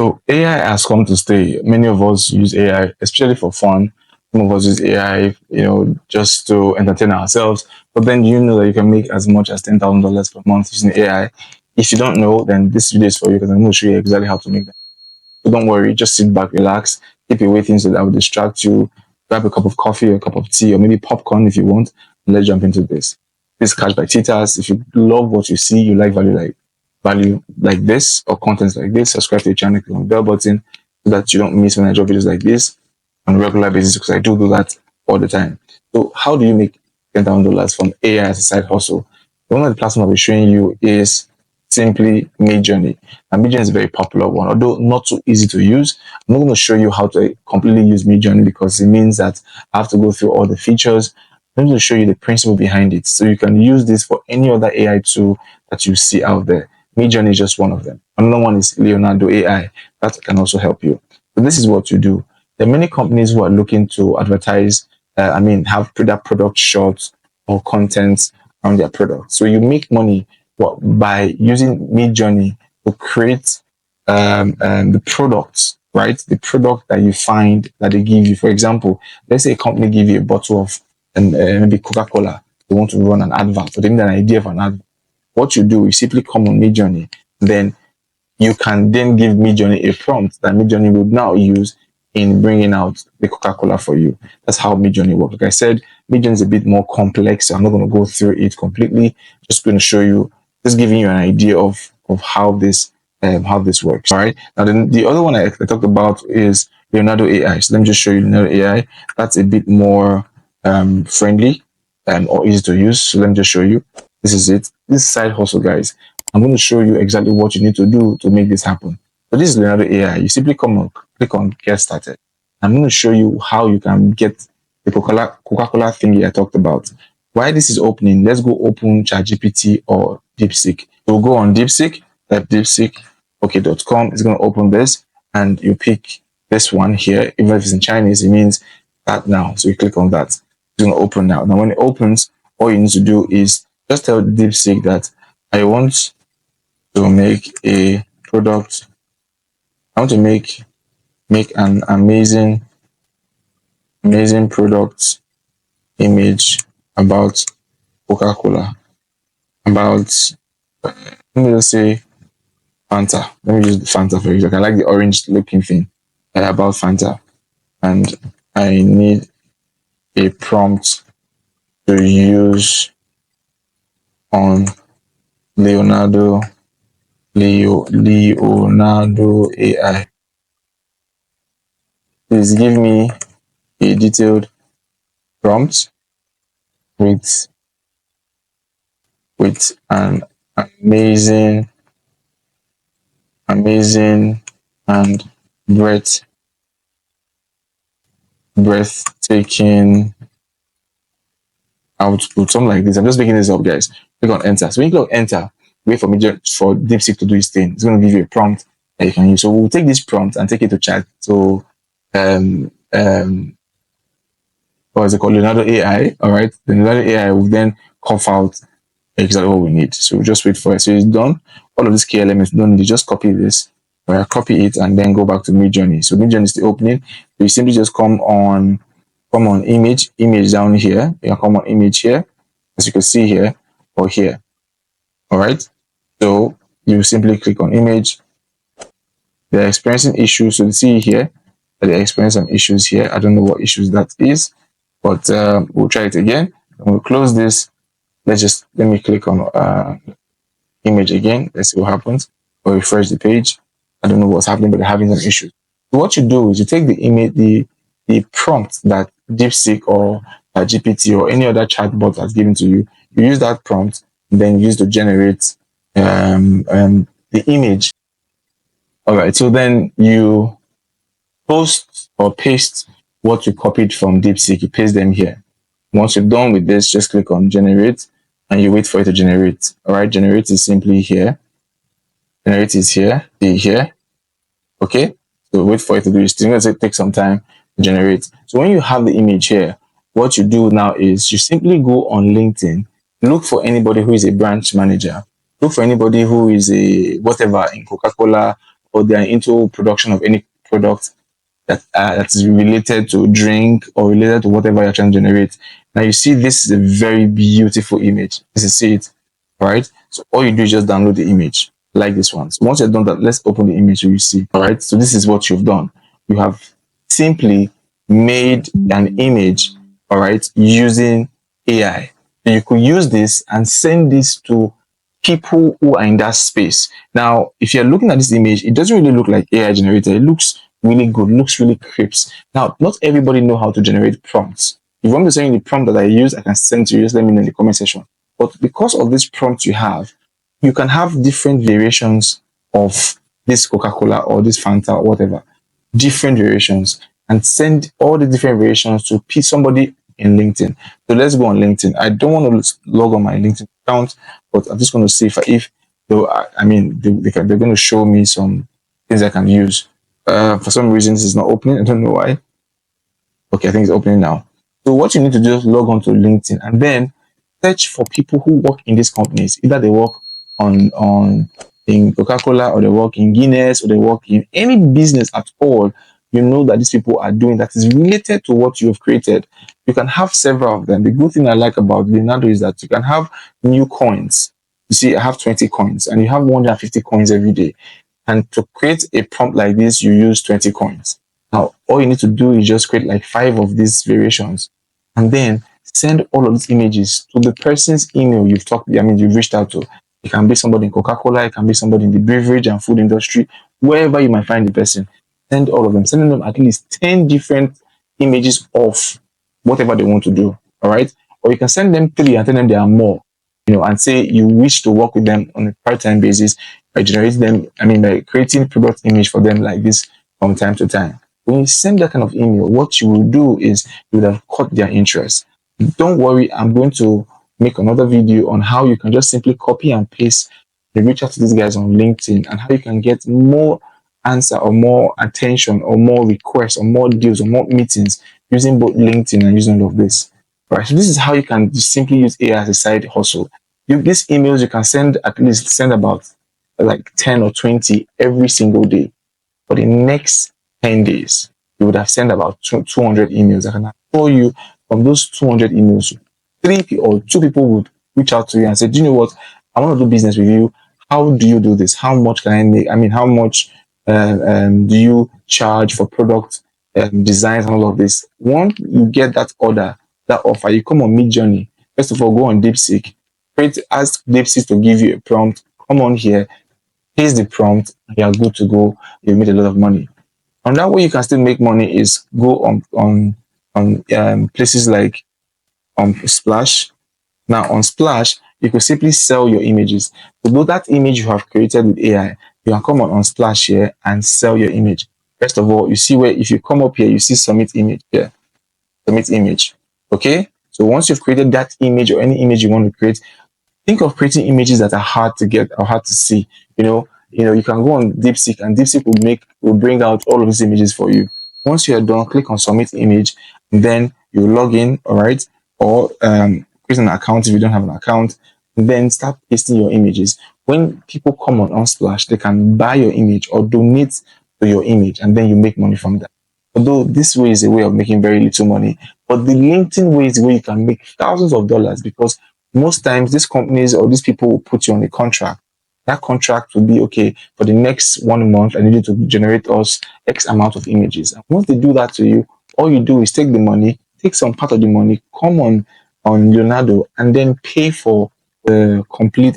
So AI has come to stay. Many of us use AI, especially for fun. Some of us use AI, just to entertain ourselves. But then you know that you can make as much as $10,000 per month using AI. If you don't know, then this video is for you because I'm going to show you exactly how to make that. So don't worry, just sit back, relax, keep away things that will distract you. Grab a cup of coffee or a cup of tea or maybe popcorn if you want. And let's jump into this. This is Cash by Titas. If you love what you see, you like value like this or content like this, subscribe to the channel, click on the bell button so that you don't miss when I drop videos like this on a regular basis because I do that all the time. So how do you make $10,000 from AI as a side hustle? One of the platforms I'll be showing you is simply Midjourney. And Midjourney is a very popular one, although not too easy to use. I'm not going to show you how to completely use Midjourney because it means that I have to go through all the features. I'm going to show you the principle behind it so you can use this for any other AI tool that you see out there. Midjourney is just one of them. Another one is Leonardo AI. That can also help you. So this is what you do. There are many companies who are looking to advertise, have that product shots or content on their product. So you make money by using Midjourney to create the products, right? The product that you find that they give you. For example, let's say a company give you a bottle of maybe Coca-Cola. They want to run an advert, or they need an idea for an advert. What you do is simply come on Midjourney, then you can then give Midjourney a prompt that Midjourney will now use in bringing out the Coca-Cola for you. That's how Midjourney works. Like I said, Midjourney is a bit more complex, so I'm not going to go through it completely. Just going to show you, just giving you an idea of how this works. All right. Now, then the other one I talked about is Leonardo AI. So let me just show you Leonardo AI. That's a bit more friendly or easy to use. So let me just show you. This is it. This side hustle, guys. I'm going to show you exactly what you need to do to make this happen. So this is Leonardo AI. You simply click on Get Started. I'm going to show you how you can get the Coca-Cola thingy I talked about. While this is opening, let's go open ChatGPT or DeepSeek. We'll go on DeepSeek, type DeepSeek.com. It's going to open this, and you pick this one here. Even if it's in Chinese, it means that now. So you click on that. It's going to open now. Now, when it opens, all you need to do is just tell DeepSeek that I want to make a product. I want to make an amazing product image about Coca-Cola. About, let me just say Fanta. Let me use the Fanta for example. I like the orange looking thing about Fanta. And I need a prompt to use on Leonardo AI. Please give me a detailed prompt with an amazing and breathtaking output, something like this. I'm just making this up, guys. Click on enter. So when you click on enter, wait for DeepSeek to do its thing. It's going to give you a prompt that you can use. So we'll take this prompt and take it to chat. So what is it called? Leonardo AI. All right. The Leonardo AI will then cough out exactly what we need. So we'll just wait for it. So it's done. All of these key elements done. You just copy this, copy it, and then go back to Midjourney. So Midjourney is the opening. So you simply just come on image down here. You can come on image here, as you can see here or here. All right. So you simply click on image. They're experiencing issues. So you see here that they're experiencing some issues here. I don't know what issues that is, but we'll try it again. We'll close this. Let me click on image again. Let's see what happens. Or refresh the page. I don't know what's happening, but they're having some issues. So what you do is you take the image, the prompt that DeepSeek or GPT or any other chatbot has given to you. You use that prompt, and then use to generate the image. All right. So then you post or paste what you copied from DeepSeek. You paste them here. Once you're done with this, just click on generate and you wait for it to generate. All right. Generate is simply here. Generate is here. Here. Okay. So wait for it to do its thing. It's going to take some time to generate. So when you have the image here, what you do now is you simply go on LinkedIn, look for anybody who is a branch manager, look for anybody who is a whatever in Coca-Cola, or they are into production of any product that is related to drink or related to whatever you're trying to generate. Now you see this is a very beautiful image. This is it, all right? So all you do is just download the image like this one. So once you've done that, let's open the image so you see. All right, so this is what you've done. You have simply made an image, all right, using AI. And you could use this and send this to people who are in that space. Now, if you're looking at this image, it doesn't really look like AI generated. It looks really good, looks really crisp. Now, not everybody know how to generate prompts. If you want me to send you the prompt that I use, I can send to you. Just let me know in the comment section. But because of this prompt you have, you can have different variations of this Coca-Cola or this Fanta or whatever, different variations, and send all the different variations to somebody in LinkedIn. So let's go on LinkedIn. I don't want to log on my LinkedIn account, but I'm just going to see if though I mean they're going to show me some things I can use. For some reason, this is not opening. I don't know why. Okay, I think it's opening now. So what you need to do is log on to LinkedIn and then search for people who work in these companies. Either they work on in Coca-Cola or they work in Guinness or they work in any business at all. You know that these people are doing that is related to what you have created. You can have several of them. The good thing I like about Leonardo is that you can have new coins. You see, I have 20 coins and you have 150 coins every day. And to create a prompt like this, you use 20 coins. Now, all you need to do is just create like 5 of these variations and then send all of these images to the person's email you've reached out to. It can be somebody in Coca-Cola, it can be somebody in the beverage and food industry, wherever you might find the person. Send all of them, send them at least 10 different images of whatever they want to do. All right. Or you can send them 3 and tell them there are more, and say you wish to work with them on a part-time basis by generating them, by creating product image for them like this from time to time. When you send that kind of email, what you will do is you would have caught their interest. Don't worry, I'm going to make another video on how you can just simply copy and paste and reach out to these guys on LinkedIn and how you can get more answer or more attention or more requests or more deals or more meetings using both LinkedIn and using all of this. Right. So this is how you can just simply use AI as a side hustle. These emails you can send about like 10 or 20 every single day. For the next 10 days, you would have sent about 200 emails. I can show you from those 200 emails, 2 people would reach out to you and say, do you know what? I want to do business with you. How do you do this? How much can I make? How much do you charge for product designs and all of this? Once you get that order, that offer, you come on Midjourney. First of all, go on DeepSeek. Ask DeepSeek to give you a prompt. Come on here, paste the prompt, and you are good to go. You made a lot of money. And that way you can still make money is go on places like Splash. Now on Splash, you could simply sell your images. So that image you have created with AI, you can come on Splash here and sell your image. First of all, you see where if you come up here, you see submit image here. Submit image. Okay. So once you've created that image or any image you want to create, think of creating images that are hard to get or hard to see. You can go on DeepSeek and DeepSeek will bring out all of these images for you. Once you are done, click on submit image, and then you log in, all right, or create an account if you don't have an account, and then start pasting your images. When people come on Unsplash, they can buy your image or donate to your image, and then you make money from that. Although this way is a way of making very little money, but the LinkedIn way is where you can make thousands of dollars because most times these companies or these people will put you on a contract. That contract will be okay for the next 1 month. I need you to generate us X amount of images. And once they do that to you, all you do is take the money, take some part of the money, come on Leonardo, and then pay for the complete.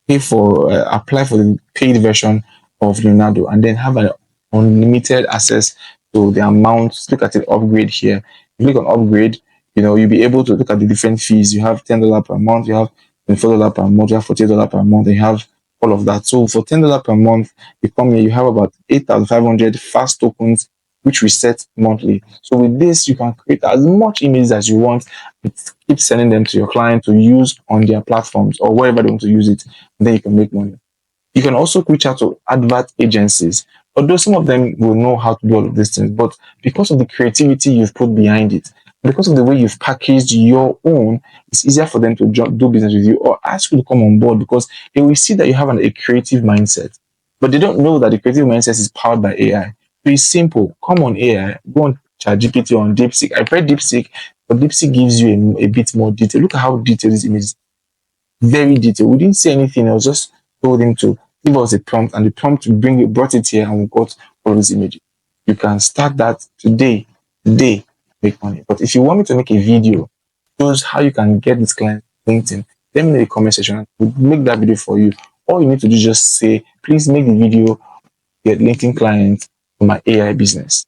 Pay for apply for the paid version of Leonardo, and then have an unlimited access to the amount. Look at the upgrade here. If you click on upgrade, you'll be able to look at the different fees. You have $10 per month, you have $24 per month, you have $48 per month, and you have all of that. So for $10 per month, you come here, you have about 8,500 fast tokens, which reset monthly. So with this, you can create as much images as you want. Keep sending them to your client to use on their platforms or wherever they want to use it. And then you can make money. You can also reach out to advert agencies, although some of them will know how to do all of these things. But because of the creativity you've put behind it, because of the way you've packaged your own, it's easier for them to do business with you or ask you to come on board because they will see that you have a creative mindset. But they don't know that the creative mindset is powered by AI. So it's simple. Come on AI, go on ChatGPT on DeepSeek. I tried DeepSeek, but DeepSeek gives you a bit more detail. Look at how detailed this image is. Very detailed. We didn't say anything. I was just told him to give us a prompt, and the prompt brought it here, and we got all these images. You can start that today, make money. But if you want me to make a video, shows how you can get this client LinkedIn, let me know in the comment section, and we'll make that video for you. All you need to do is just say, please make the video get LinkedIn clients for my AI business.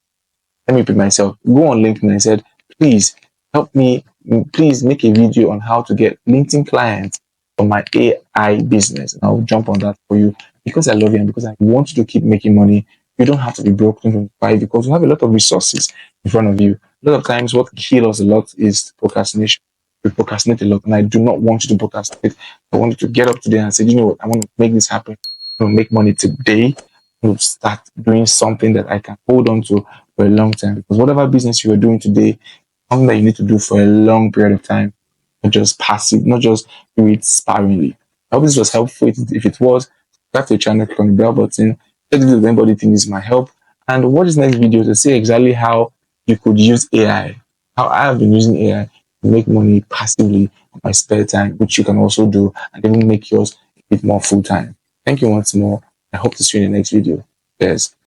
Let me repeat myself. Go on LinkedIn and said, please help me, please make a video on how to get LinkedIn clients for my AI business. And I'll jump on that for you because I love you and because I want you to keep making money. You don't have to be broke from five because you have a lot of resources in front of you. A lot of times, what kills us a lot is procrastination. We procrastinate a lot, and I do not want you to procrastinate. I want you to get up today and say, you know what, I want to make this happen. I want to make money today. To start doing something that I can hold on to for a long time. Because whatever business you are doing today, something that you need to do for a long period of time, not just passive, not just do it sparingly. I hope this was helpful. If it was, subscribe to the channel, click on the bell button. Let me know if anybody thinks this might help. And watch this next video to see exactly how you could use AI, how I have been using AI to make money passively on my spare time, which you can also do and even make yours a bit more full time. Thank you once more. I hope to see you in the next video. Cheers.